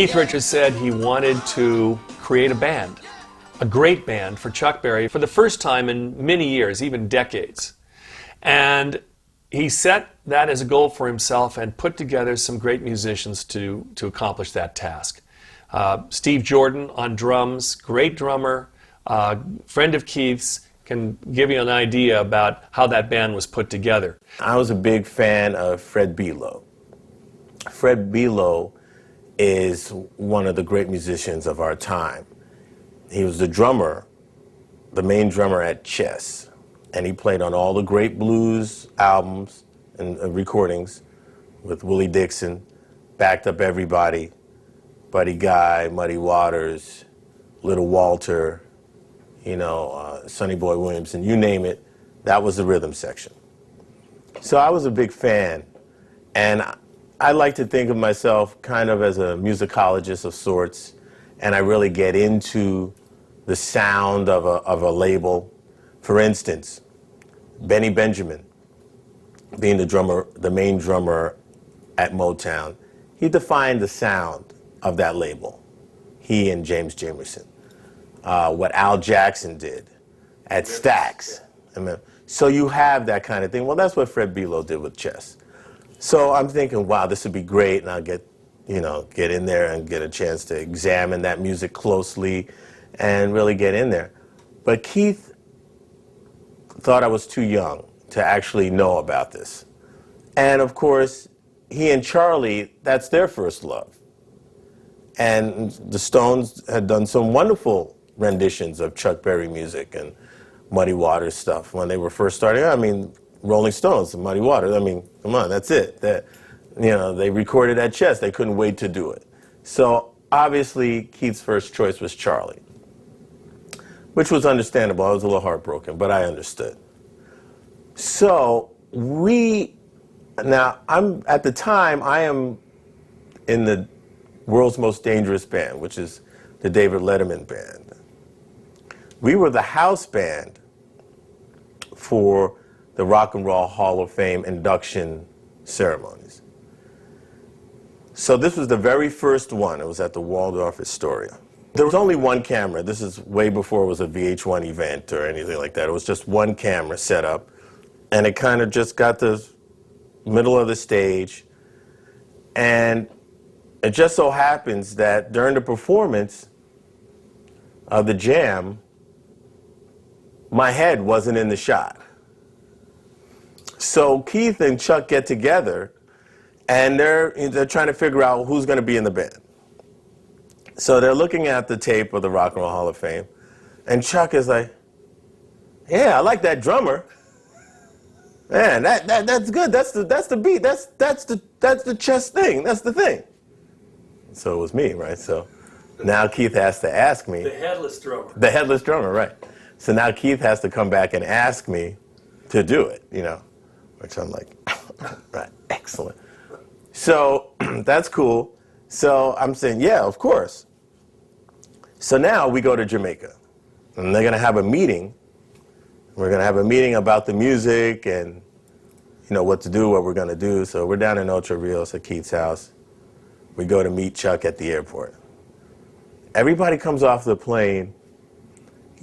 Keith Richards said he wanted to create a band, a great band for Chuck Berry for the first time in many years, even decades. And he set that as a goal for himself and put together some great musicians to accomplish that task. Steve Jordan on drums, great drummer, friend of Keith's, can give you an idea about how that band was put together. I was a big fan of Fred Below. Fred Below is one of the great musicians of our time. He was the drummer, the main drummer at Chess, and he played on all the great blues albums and recordings with Willie Dixon, backed up everybody, Buddy Guy, Muddy Waters, Little Walter, Sonny Boy Williams, and you name it, that was the rhythm section. So I was a big fan, and I like to think of myself kind of as a musicologist of sorts, and I really get into the sound of a label. For instance, Benny Benjamin, being the main drummer at Motown, he defined the sound of that label, he and James Jamerson. What Al Jackson did at Stax. So you have that kind of thing. Well, that's what Fred Below did with Chess. So I'm thinking, wow, this would be great, and I'll get in there and get a chance to examine that music closely and really get in there. But Keith thought I was too young to actually know about this. And of course, he and Charlie, that's their first love. And the Stones had done some wonderful renditions of Chuck Berry music and Muddy Waters stuff when they were first starting. I mean, Rolling Stones and Muddy Waters, I mean, come on, that's it. They recorded at Chess. They couldn't wait to do it. So obviously, Keith's first choice was Charlie, which was understandable. I was a little heartbroken, but I understood. So at the time, I am in the world's most dangerous band, which is the David Letterman band. We were the house band for the Rock and Roll Hall of Fame induction ceremonies. So this was the very first one. It was at the Waldorf Astoria. There was only one camera. This is way before it was a VH1 event or anything like that. It was just one camera set up, and it kind of just got the middle of the stage. And it just so happens that during the performance of the jam, my head wasn't in the shot. So Keith and Chuck get together, and they're trying to figure out who's going to be in the band. So they're looking at the tape of the Rock and Roll Hall of Fame, and Chuck is like, "Yeah, I like that drummer. Man, that's good. That's the beat. That's the Chess thing. That's the thing." So it was me, right? So now Keith has to ask me. The headless drummer. The headless drummer, right? So now Keith has to come back and ask me to do it, which I'm like, right, excellent. So that's cool. So I'm saying, yeah, of course. So now we go to Jamaica, and they're going to have a meeting. We're going to have a meeting about the music and, what to do, what we're going to do. So we're down in Ocho Rios at Keith's house. We go to meet Chuck at the airport. Everybody comes off the plane,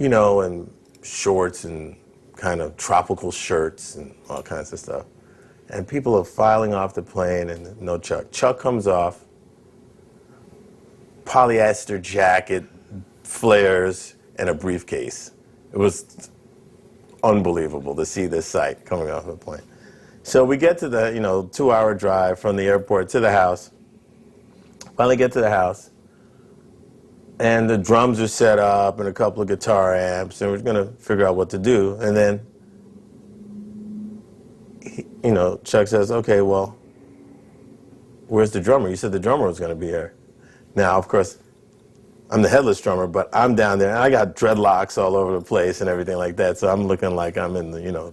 in shorts and kind of tropical shirts and all kinds of stuff. And people are filing off the plane and no Chuck. Chuck comes off, polyester jacket, flares, and a briefcase. It was unbelievable to see this sight coming off the plane. So we get to the, 2-hour drive from the airport to the house. Finally get to the house. And the drums are set up and a couple of guitar amps, and we're going to figure out what to do. And then, Chuck says, "Okay, well, where's the drummer? You said the drummer was going to be here." Now, of course, I'm the headless drummer, but I'm down there, and I got dreadlocks all over the place and everything like that, so I'm looking like I'm in the,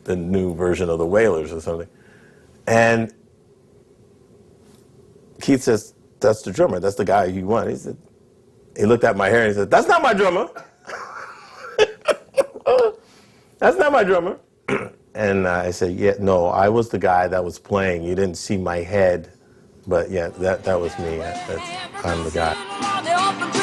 the new version of the Wailers or something. And Keith says, "That's the drummer. That's the guy you want." He looked at my hair and he said, "That's not my drummer." "That's not my drummer." And I said, "Yeah, no, I was the guy that was playing. You didn't see my head But yeah, that was me. I'm the guy.